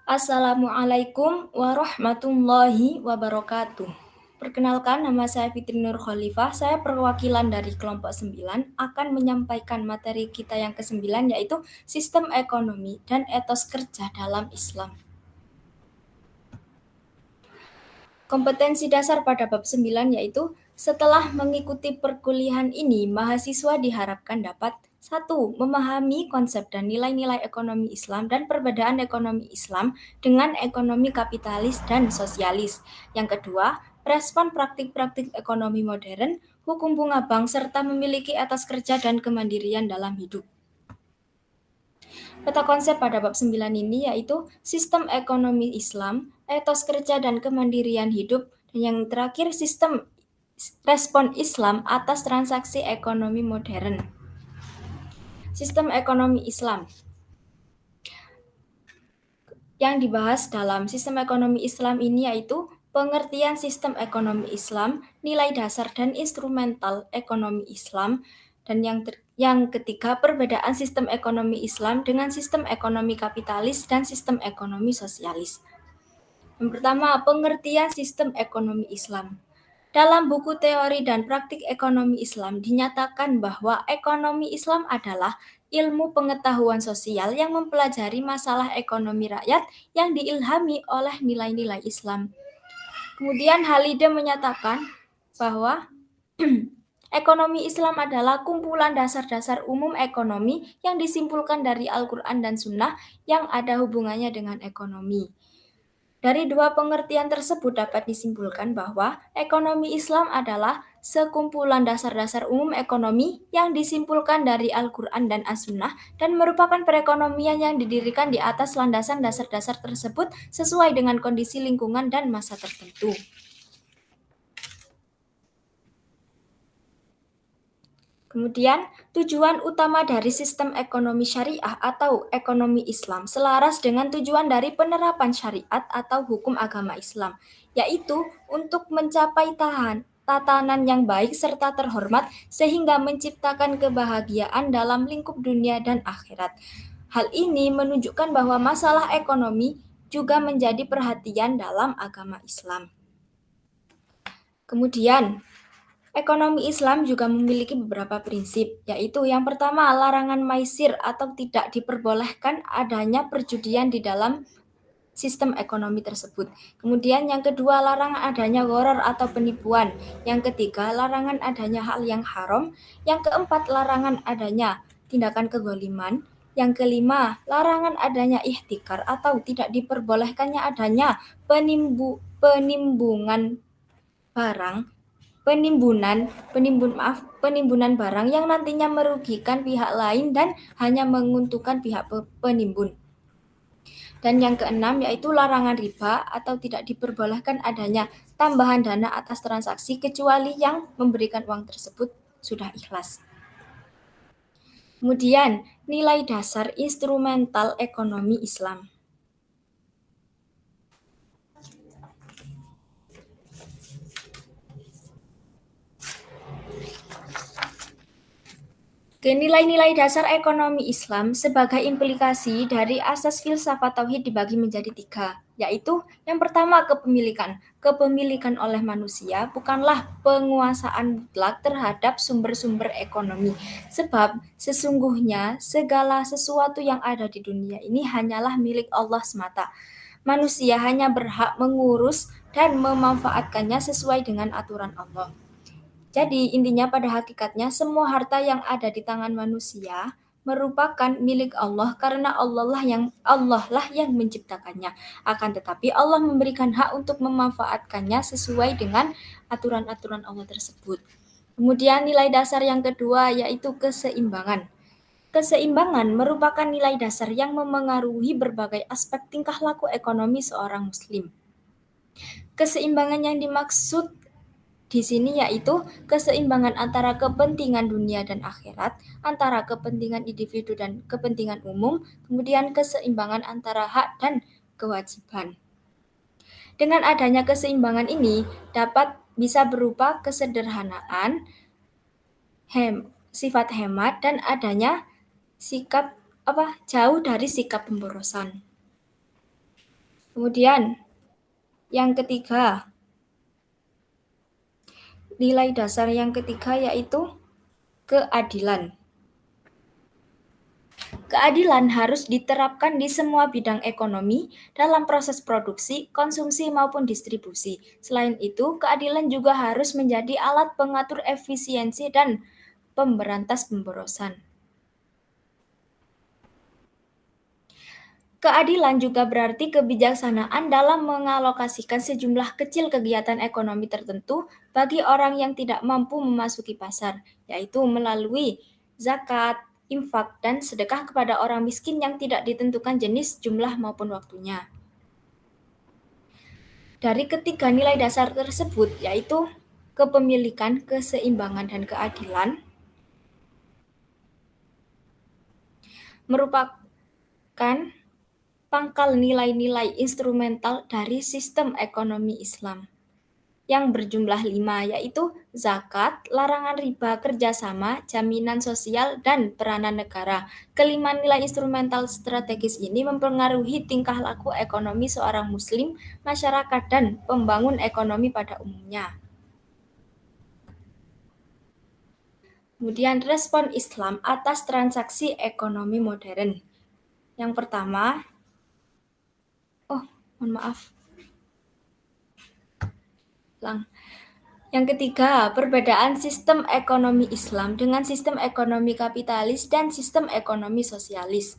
Assalamualaikum warahmatullahi wabarakatuh. Perkenalkan, nama saya Fitri Nur Khalifah. Saya perwakilan dari kelompok 9 akan menyampaikan materi kita yang ke-9 yaitu sistem ekonomi dan etos kerja dalam Islam. Kompetensi dasar pada bab 9 yaitu setelah mengikuti perkuliahan ini, mahasiswa diharapkan dapat 1. Memahami konsep dan nilai-nilai ekonomi Islam dan perbedaan ekonomi Islam dengan ekonomi kapitalis dan sosialis. Yang kedua, respon praktik-praktik ekonomi modern, hukum bunga bank, serta memiliki etos kerja dan kemandirian dalam hidup. Peta konsep pada bab 9 ini yaitu sistem ekonomi Islam, etos kerja dan kemandirian hidup, dan yang terakhir sistem respon Islam atas transaksi ekonomi modern. Sistem ekonomi Islam yang dibahas dalam sistem ekonomi Islam ini yaitu pengertian sistem ekonomi Islam, nilai dasar dan instrumental ekonomi Islam, dan yang ketiga perbedaan sistem ekonomi Islam dengan sistem ekonomi kapitalis dan sistem ekonomi sosialis. Yang pertama, pengertian sistem ekonomi Islam. Dalam buku teori dan praktik ekonomi Islam dinyatakan bahwa ekonomi Islam adalah ilmu pengetahuan sosial yang mempelajari masalah ekonomi rakyat yang diilhami oleh nilai-nilai Islam. Kemudian Halide menyatakan bahwa ekonomi Islam adalah kumpulan dasar-dasar umum ekonomi yang disimpulkan dari Al-Quran dan Sunnah yang ada hubungannya dengan ekonomi. Dari dua pengertian tersebut dapat disimpulkan bahwa ekonomi Islam adalah sekumpulan dasar-dasar umum ekonomi yang disimpulkan dari Al-Quran dan As-Sunnah dan merupakan perekonomian yang didirikan di atas landasan dasar-dasar tersebut sesuai dengan kondisi lingkungan dan masa tertentu. Kemudian, tujuan utama dari sistem ekonomi syariah atau ekonomi Islam selaras dengan tujuan dari penerapan syariat atau hukum agama Islam, yaitu untuk mencapai tatanan yang baik serta terhormat sehingga menciptakan kebahagiaan dalam lingkup dunia dan akhirat. Hal ini menunjukkan bahwa masalah ekonomi juga menjadi perhatian dalam agama Islam. Kemudian, ekonomi Islam juga memiliki beberapa prinsip, yaitu yang pertama, larangan maisir atau tidak diperbolehkan adanya perjudian di dalam sistem ekonomi tersebut. Kemudian yang kedua, larangan adanya gharar atau penipuan. Yang ketiga, larangan adanya hal yang haram. Yang keempat, larangan adanya tindakan kezaliman. Yang kelima, larangan adanya ihtikar atau tidak diperbolehkannya adanya penimbunan barang penimbunan barang yang nantinya merugikan pihak lain dan hanya menguntungkan pihak penimbun. Dan yang keenam yaitu larangan riba atau tidak diperbolehkan adanya tambahan dana atas transaksi kecuali yang memberikan uang tersebut sudah ikhlas. Kemudian, nilai dasar instrumental ekonomi Islam. Nilai-nilai dasar ekonomi Islam sebagai implikasi dari asas filsafat tauhid dibagi menjadi 3, yaitu yang pertama kepemilikan. Kepemilikan oleh manusia bukanlah penguasaan mutlak terhadap sumber-sumber ekonomi, sebab sesungguhnya segala sesuatu yang ada di dunia ini hanyalah milik Allah semata. Manusia hanya berhak mengurus dan memanfaatkannya sesuai dengan aturan Allah. Jadi intinya pada hakikatnya semua harta yang ada di tangan manusia merupakan milik Allah karena Allah lah yang menciptakannya. Akan tetapi Allah memberikan hak untuk memanfaatkannya sesuai dengan aturan-aturan Allah tersebut. Kemudian nilai dasar yang kedua yaitu keseimbangan. Keseimbangan merupakan nilai dasar yang memengaruhi berbagai aspek tingkah laku ekonomi seorang muslim. Keseimbangan yang dimaksud di sini yaitu keseimbangan antara kepentingan dunia dan akhirat, antara kepentingan individu dan kepentingan umum, kemudian keseimbangan antara hak dan kewajiban. Dengan adanya keseimbangan ini dapat bisa berupa kesederhanaan, sifat hemat dan adanya sikap jauh dari sikap pemborosan. Kemudian yang ketiga, nilai dasar yang ketiga yaitu keadilan. Keadilan harus diterapkan di semua bidang ekonomi dalam proses produksi, konsumsi, maupun distribusi. Selain itu, keadilan juga harus menjadi alat pengatur efisiensi dan pemberantas pemborosan. Keadilan juga berarti kebijaksanaan dalam mengalokasikan sejumlah kecil kegiatan ekonomi tertentu bagi orang yang tidak mampu memasuki pasar, yaitu melalui zakat, infak, dan sedekah kepada orang miskin yang tidak ditentukan jenis, jumlah, maupun waktunya. Dari ketiga nilai dasar tersebut, yaitu kepemilikan, keseimbangan, dan keadilan, merupakan pangkal nilai-nilai instrumental dari sistem ekonomi Islam yang berjumlah 5, yaitu zakat, larangan riba, kerjasama, jaminan sosial, dan peranan negara. Kelima nilai instrumental strategis ini mempengaruhi tingkah laku ekonomi seorang muslim, masyarakat, dan pembangun ekonomi pada umumnya. Kemudian respon Islam atas transaksi ekonomi modern. Yang pertama, mohon maaf. Yang ketiga, perbedaan sistem ekonomi Islam dengan sistem ekonomi kapitalis dan sistem ekonomi sosialis.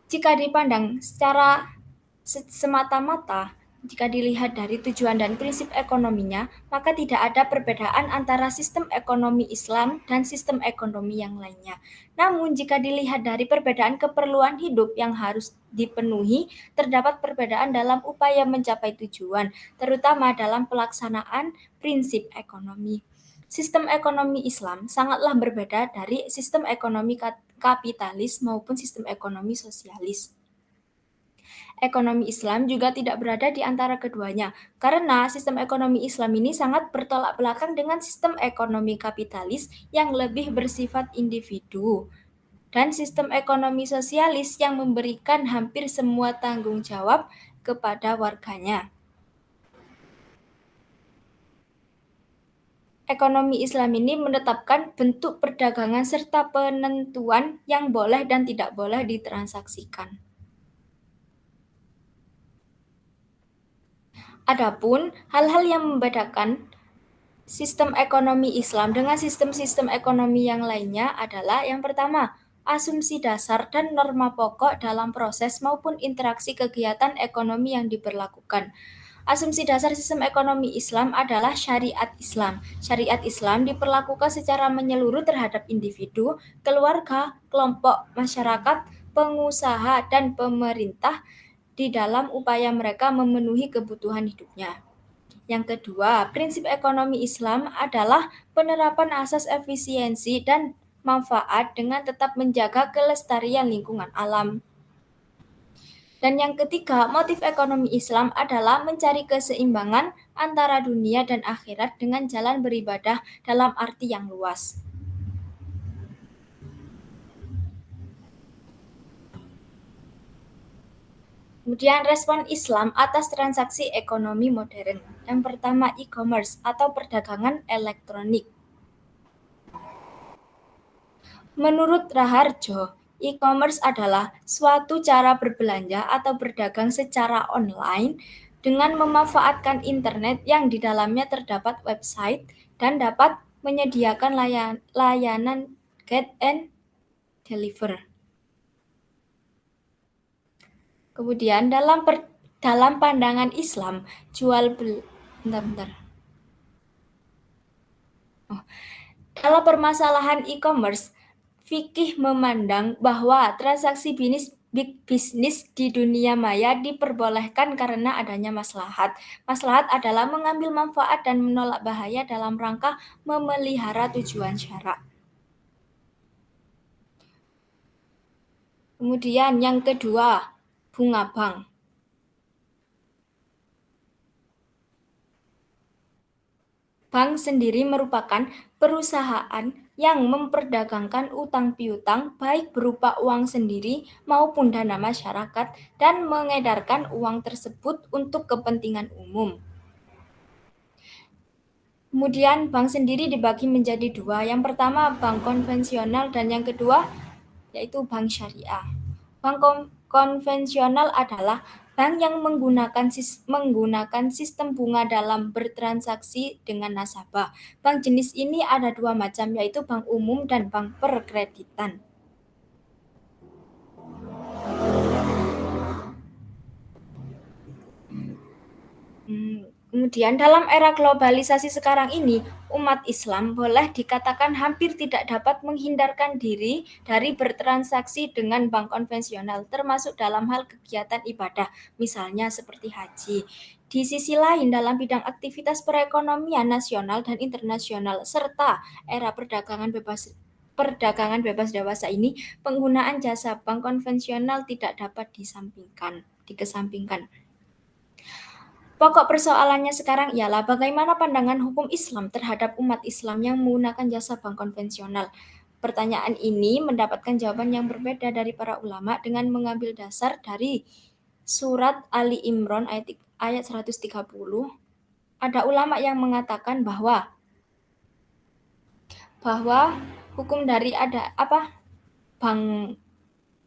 Jika dipandang secara semata-mata, jika dilihat dari tujuan dan prinsip ekonominya, maka tidak ada perbedaan antara sistem ekonomi Islam dan sistem ekonomi yang lainnya. Namun, jika dilihat dari perbedaan keperluan hidup yang harus dipenuhi, terdapat perbedaan dalam upaya mencapai tujuan, terutama dalam pelaksanaan prinsip ekonomi. Sistem ekonomi Islam sangatlah berbeda dari sistem ekonomi kapitalis maupun sistem ekonomi sosialis. Ekonomi Islam juga tidak berada di antara keduanya, karena sistem ekonomi Islam ini sangat bertolak belakang dengan sistem ekonomi kapitalis yang lebih bersifat individu, dan sistem ekonomi sosialis yang memberikan hampir semua tanggung jawab kepada warganya. Ekonomi Islam ini menetapkan bentuk perdagangan serta penentuan yang boleh dan tidak boleh ditransaksikan. Adapun hal-hal yang membedakan sistem ekonomi Islam dengan sistem-sistem ekonomi yang lainnya adalah yang pertama, asumsi dasar dan norma pokok dalam proses maupun interaksi kegiatan ekonomi yang diberlakukan. Asumsi dasar sistem ekonomi Islam adalah syariat Islam. Syariat Islam diperlakukan secara menyeluruh terhadap individu, keluarga, kelompok masyarakat, pengusaha, dan pemerintah di dalam upaya mereka memenuhi kebutuhan hidupnya. Yang kedua, prinsip ekonomi Islam adalah penerapan asas efisiensi dan manfaat dengan tetap menjaga kelestarian lingkungan alam. Dan yang ketiga, motif ekonomi Islam adalah mencari keseimbangan antara dunia dan akhirat dengan jalan beribadah dalam arti yang luas. Kemudian respon Islam atas transaksi ekonomi modern. Yang pertama, e-commerce atau perdagangan elektronik. Menurut Raharjo, e-commerce adalah suatu cara berbelanja atau berdagang secara online dengan memanfaatkan internet yang di dalamnya terdapat website dan dapat menyediakan layanan get and deliver. Kemudian dalam pandangan Islam, Dalam permasalahan e-commerce, fikih memandang bahwa transaksi bisnis di dunia maya diperbolehkan karena adanya maslahat. Maslahat adalah mengambil manfaat dan menolak bahaya dalam rangka memelihara tujuan syara. Kemudian yang kedua, bunga bank. Bank sendiri merupakan perusahaan yang memperdagangkan utang piutang baik berupa uang sendiri maupun dana masyarakat dan mengedarkan uang tersebut untuk kepentingan umum. Kemudian bank sendiri dibagi menjadi dua. Yang pertama bank konvensional dan yang kedua yaitu bank syariah. Bank konvensional adalah bank yang menggunakan sistem bunga dalam bertransaksi dengan nasabah. Bank jenis ini ada dua macam, yaitu bank umum dan bank perkreditan. Kemudian dalam era globalisasi sekarang ini, umat Islam boleh dikatakan hampir tidak dapat menghindarkan diri dari bertransaksi dengan bank konvensional, termasuk dalam hal kegiatan ibadah, misalnya seperti haji. Di sisi lain, dalam bidang aktivitas perekonomian nasional dan internasional, serta era perdagangan bebas dewasa ini, penggunaan jasa bank konvensional tidak dapat dikesampingkan. Pokok persoalannya sekarang ialah bagaimana pandangan hukum Islam terhadap umat Islam yang menggunakan jasa bank konvensional. Pertanyaan ini mendapatkan jawaban yang berbeda dari para ulama dengan mengambil dasar dari surat Ali Imran ayat 130. Ada ulama yang mengatakan bahwa hukum dari bank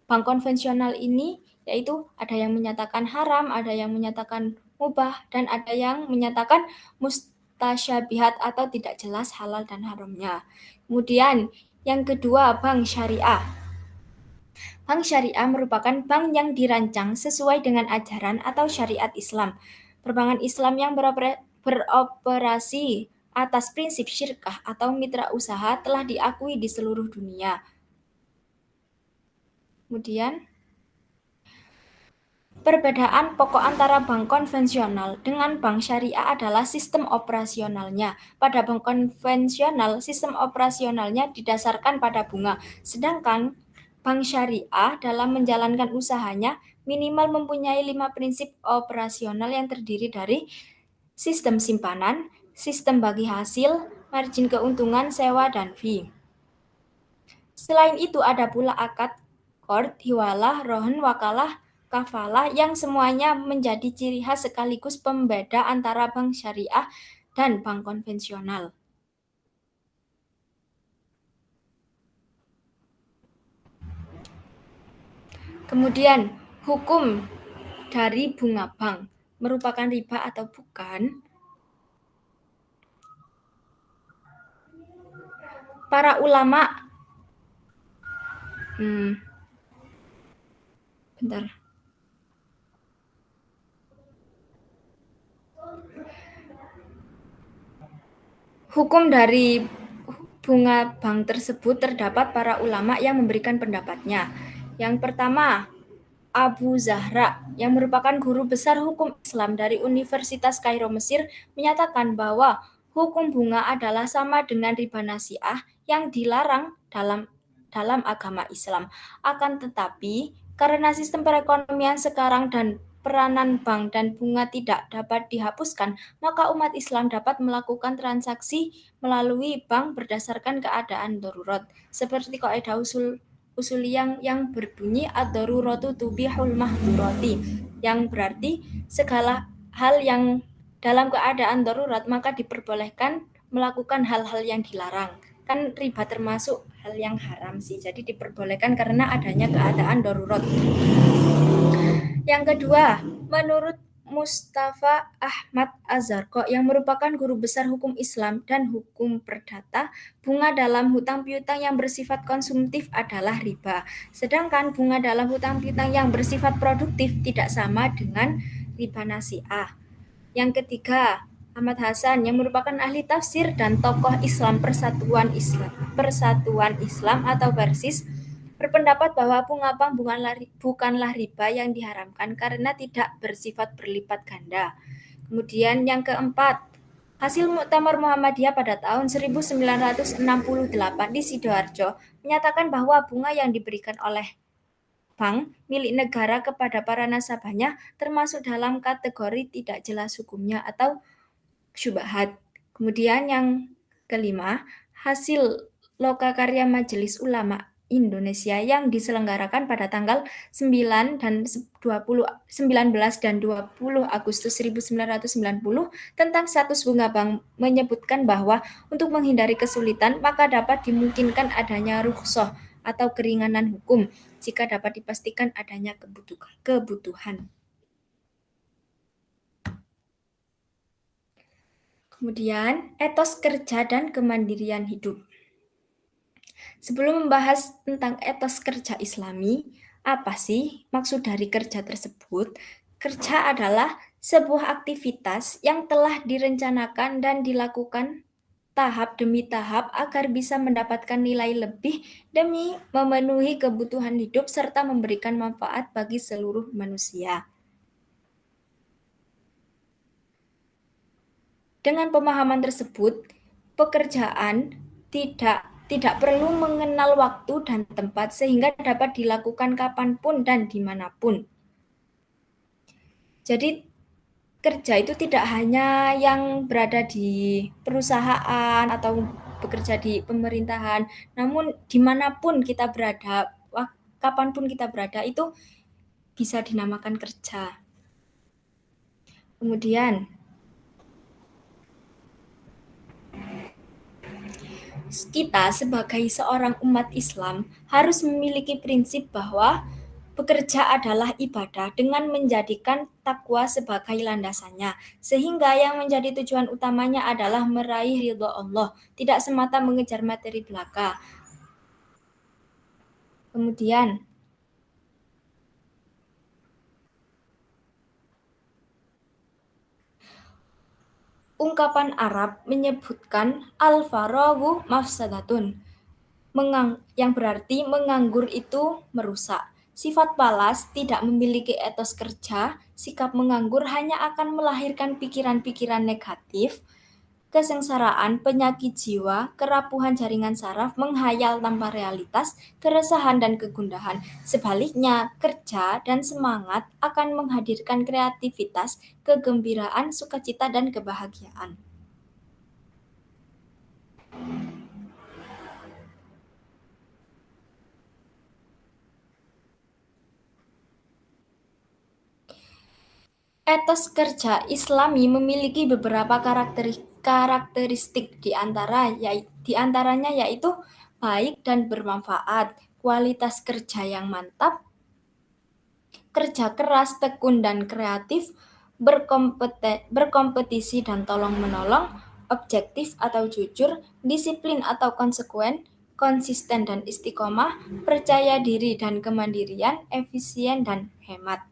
bank konvensional ini yaitu ada yang menyatakan haram, ada yang menyatakan mubah, dan ada yang menyatakan mustasyabihat atau tidak jelas halal dan haramnya. Kemudian yang kedua, bank syariah. Bank syariah merupakan bank yang dirancang sesuai dengan ajaran atau syariat Islam. Perbankan Islam yang beroperasi atas prinsip syirkah atau mitra usaha telah diakui di seluruh dunia. Kemudian, perbedaan pokok antara bank konvensional dengan bank syariah adalah sistem operasionalnya. Pada bank konvensional, sistem operasionalnya didasarkan pada bunga, sedangkan bank syariah dalam menjalankan usahanya minimal mempunyai 5 prinsip operasional yang terdiri dari sistem simpanan, sistem bagi hasil, margin keuntungan, sewa, dan fee. Selain itu ada pula akad, qard, hiwalah, rohn, wakalah, kafalah yang semuanya menjadi ciri khas sekaligus pembeda antara bank syariah dan bank konvensional. Kemudian, hukum dari bunga bank merupakan riba atau bukan? Para ulama bentar. Hukum dari bunga bank tersebut terdapat para ulama yang memberikan pendapatnya. Yang pertama, Abu Zahra, yang merupakan guru besar hukum Islam dari Universitas Kairo, Mesir, menyatakan bahwa hukum bunga adalah sama dengan riba nasiah yang dilarang dalam agama Islam. Akan tetapi, karena sistem perekonomian sekarang dan peranan bank dan bunga tidak dapat dihapuskan, maka umat Islam dapat melakukan transaksi melalui bank berdasarkan keadaan darurat. Seperti kaidah usul yang berbunyi ad-daruratu tubihul mahdurati, yang berarti segala hal yang dalam keadaan darurat maka diperbolehkan melakukan hal-hal yang dilarang. Kan riba termasuk hal yang haram sih, jadi diperbolehkan karena adanya keadaan darurat. Yang kedua, menurut Mustafa Ahmad Azharko yang merupakan guru besar hukum Islam dan hukum perdata, bunga dalam hutang piutang yang bersifat konsumtif adalah riba. Sedangkan bunga dalam hutang piutang yang bersifat produktif tidak sama dengan riba nasiah. Yang ketiga, Ahmad Hasan yang merupakan ahli tafsir dan tokoh Islam Persatuan Islam atau Persis berpendapat bahwa bunga bank bukanlah riba yang diharamkan karena tidak bersifat berlipat ganda. Kemudian yang keempat, hasil Muktamar Muhammadiyah pada tahun 1968 di Sidoarjo menyatakan bahwa bunga yang diberikan oleh bank milik negara kepada para nasabahnya termasuk dalam kategori tidak jelas hukumnya atau syubhat. Kemudian yang kelima, hasil Lokakarya Majelis Ulama Indonesia yang diselenggarakan pada tanggal 9 dan 19 dan 20 Agustus 1990 tentang status bunga bank menyebutkan bahwa untuk menghindari kesulitan maka dapat dimungkinkan adanya rukhsah atau keringanan hukum jika dapat dipastikan adanya kebutuhan. Kemudian, etos kerja dan kemandirian hidup. Sebelum membahas tentang etos kerja Islami, apa sih maksud dari kerja tersebut? Kerja adalah sebuah aktivitas yang telah direncanakan dan dilakukan tahap demi tahap agar bisa mendapatkan nilai lebih demi memenuhi kebutuhan hidup serta memberikan manfaat bagi seluruh manusia. Dengan pemahaman tersebut, pekerjaan tidak perlu mengenal waktu dan tempat sehingga dapat dilakukan kapanpun dan dimanapun. Jadi kerja itu tidak hanya yang berada di perusahaan atau bekerja di pemerintahan, namun dimanapun kita berada, kapanpun kita berada itu bisa dinamakan kerja. Kemudian kita sebagai seorang umat Islam harus memiliki prinsip bahwa bekerja adalah ibadah dengan menjadikan takwa sebagai landasannya, sehingga yang menjadi tujuan utamanya adalah meraih ridho Allah, tidak semata mengejar materi belaka. Kemudian, ungkapan Arab menyebutkan al-faraghu mafsadatun, yang berarti menganggur itu merusak. Sifat malas tidak memiliki etos kerja, sikap menganggur hanya akan melahirkan pikiran-pikiran negatif, kesengsaraan, penyakit jiwa, kerapuhan jaringan saraf, menghayal tanpa realitas, keresahan dan kegundahan. Sebaliknya, kerja dan semangat akan menghadirkan kreativitas, kegembiraan, sukacita, dan kebahagiaan. Etos kerja Islami memiliki beberapa karakteristik di antaranya yaitu baik dan bermanfaat, kualitas kerja yang mantap, kerja keras, tekun dan kreatif, berkompetisi dan tolong-menolong, objektif atau jujur, disiplin atau konsekuen, konsisten dan istiqomah, percaya diri dan kemandirian, efisien dan hemat.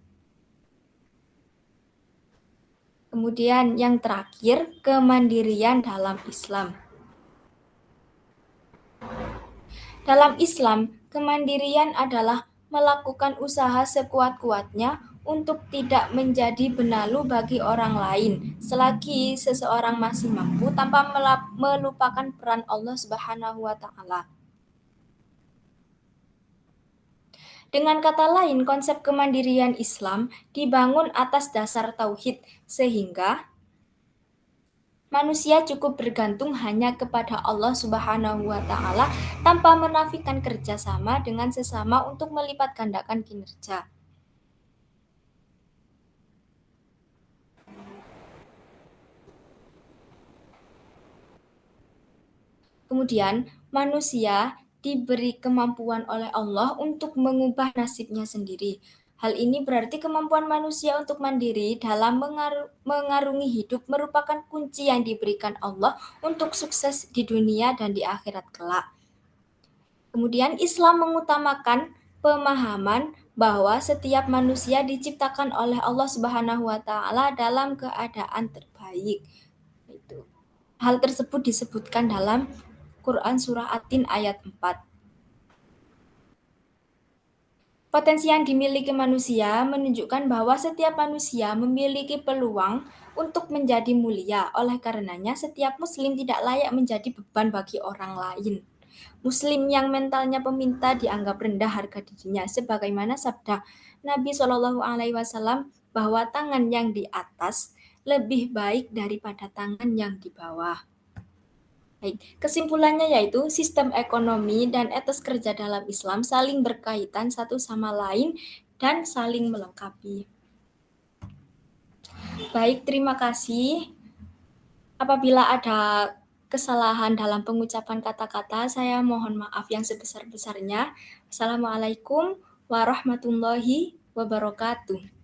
Kemudian yang terakhir, kemandirian dalam Islam. Dalam Islam, kemandirian adalah melakukan usaha sekuat-kuatnya untuk tidak menjadi benalu bagi orang lain selagi seseorang masih mampu tanpa melupakan peran Allah Subhanahu wa taala. Dengan kata lain, konsep kemandirian Islam dibangun atas dasar tauhid sehingga manusia cukup bergantung hanya kepada Allah Subhanahu wa taala tanpa menafikan kerjasama dengan sesama untuk melipat gandakan kinerja. Kemudian, manusia diberi kemampuan oleh Allah untuk mengubah nasibnya sendiri. Hal ini berarti kemampuan manusia untuk mandiri dalam mengarungi hidup merupakan kunci yang diberikan Allah untuk sukses di dunia dan di akhirat kelak. Kemudian Islam mengutamakan pemahaman bahwa setiap manusia diciptakan oleh Allah Subhanahu wa taala dalam keadaan terbaik. Hal tersebut disebutkan dalam Quran Surah At-Tin ayat 4. Potensi yang dimiliki manusia menunjukkan bahwa setiap manusia memiliki peluang untuk menjadi mulia. Oleh karenanya, setiap muslim tidak layak menjadi beban bagi orang lain. Muslim yang mentalnya peminta dianggap rendah harga dirinya, sebagaimana sabda Nabi Shallallahu Alaihi Wasallam bahwa tangan yang di atas lebih baik daripada tangan yang di bawah. Baik, kesimpulannya yaitu sistem ekonomi dan etos kerja dalam Islam saling berkaitan satu sama lain dan saling melengkapi. Baik, terima kasih. Apabila ada kesalahan dalam pengucapan kata-kata, saya mohon maaf yang sebesar-besarnya. Assalamualaikum warahmatullahi wabarakatuh.